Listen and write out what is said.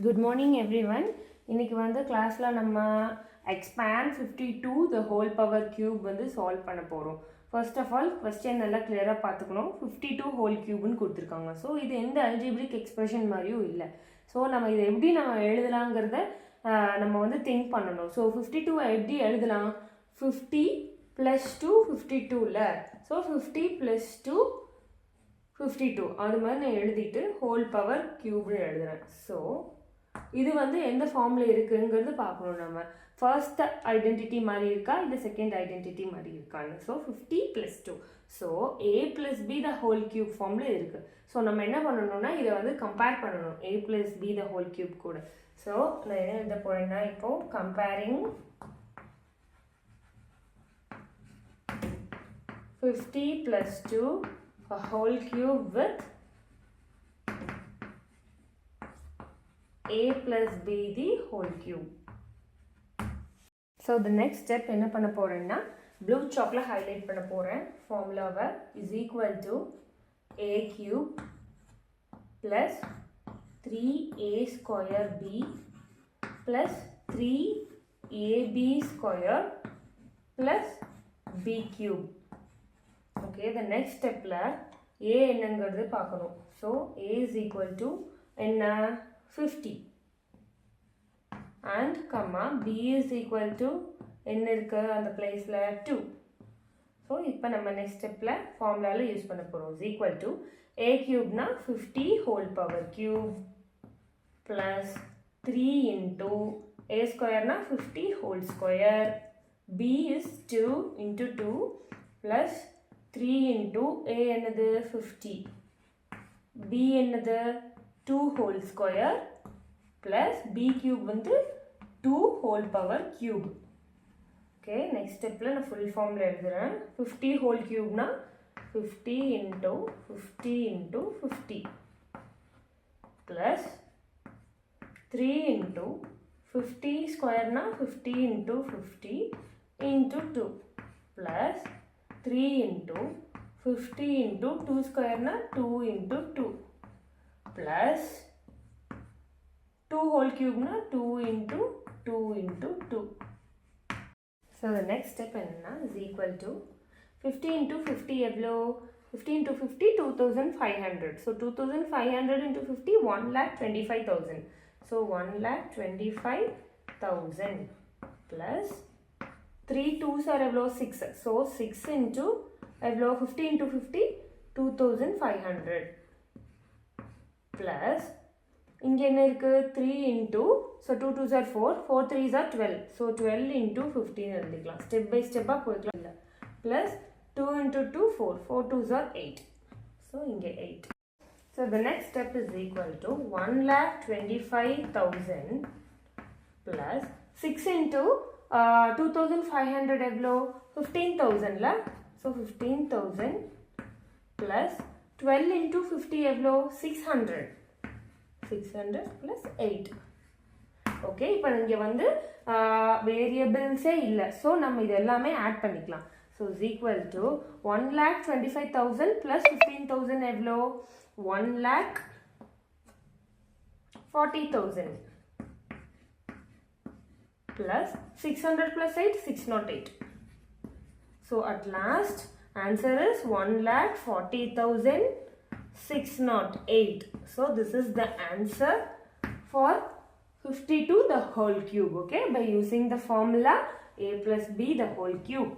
Good morning everyone. இன்னைக்கு வந்து கிளாஸ்ல நம்ம expand 52 the whole power cube வந்து சால்வ் பண்ண போறோம். First of all question நல்லா கிளியரா பார்த்துக்கணும். 52 whole cube ன்னு கொடுத்திருக்காங்க. சோ இது எந்த algebraic expression மாதிரியும் இல்ல. சோ நம்ம இத எப்படி நம்ம எழுதலாம்ங்கறத நம்ம வந்து திங்க் பண்ணனும். சோ 52 எப்படி எழுதலாம்? 50 plus 2 52 ல. சோ 50 plus 2 52 அது மாதிரி நான் எழுதிட்டு whole power cube எழுதுறேன். சோ இது வந்து எந்த ஃபார்ம்ல இருக்குங்கிறது பார்க்கணும் நம்ம. ஃபர்ஸ்ட் ஐடென்டிட்டி மாதிரி இருக்கா இல்ல செகண்ட் ஐடென்டிட்டி மாதிரி இருக்கான்னு. So 50 + 2. So a + b the whole cube ஃபார்ம்ல இருக்கு. ஸோ நம்ம என்ன பண்ணணும்னா இதை வந்து கம்பேர் பண்ணணும் a + b the whole cube கூட. ஸோ நான் என்ன எழுத போறேன்னா இப்போ comparing 50 + 2 a whole cube with a plus b the whole cube. So the next step என்ன பண்ண போறேன்னா blue chalkல highlight பண்ண போறேன். formulaவை is equal to a cube plus 3a square b plus 3ab square plus b cube. Okay, the next stepல a என்னங்கிறது பார்க்கணும். So a is equal to என்ன 50 and comma b is equal to என்ன இருக்கு அந்த பிளேஸ்ல 2. So இப்போ நம்ம next ஸ்டெப்ல ஃபார்முலால யூஸ் பண்ண போறோம். is equal to a cube னா 50 whole power cube plus 3 into a square னா 50 whole square, b is 2 into 2 plus 3 into a என்னது 50, b என்னது 2 whole square plus b cube வந்து 2 whole power cube. Okay, next stepல நான் full formல எழுதுறேன். 50 whole cube னா 50 into 50 into 50 plus 3 into 50 square னா 50 into 50 into 2 plus 3 into 50 into 2 square னா 2 into 2 plus 2 whole cube na 2 into 2 into 2. So the next step is equal to 50 into 50 எவ்வளோ? 50 into 50 2500. So 2500 into 50 1,25,000. So 1,25,000 plus 3 2s are எவ்வளோ? 6. So 6 into எவ்வளோ? 50 into 50 2500 plus இங்க என்ன இருக்கு 3 into so 2 2s are 4 4 3s are 12. So 12 into 15 எழுதிக்கலாம். Step by ஸ்டெப்பா போய்க்கலாம் இல்ல. plus 2 into 2 4 4 2s are 8. So இங்க 8. So the next step is equal to 1,25,000 plus 6 into 2500 எவ்வளோ? 15,000 ல. So 15,000 plus 12 into 50 எவ்வளோ? 600. 600 plus 8. ஓகே, இப்போ இங்கே வந்து வேரியபிள்ஸே இல்லை. ஸோ நம்ம இது எல்லாமே ஆட் பண்ணிக்கலாம். So is equal to 1,25,000 plus 15,000 எவ்வளோ? 1,40,000 plus 600 plus 8 608. So at last answer is 1,40,608. So this is the answer for 52 the whole cube. Okay, by using the formula a plus b the whole cube.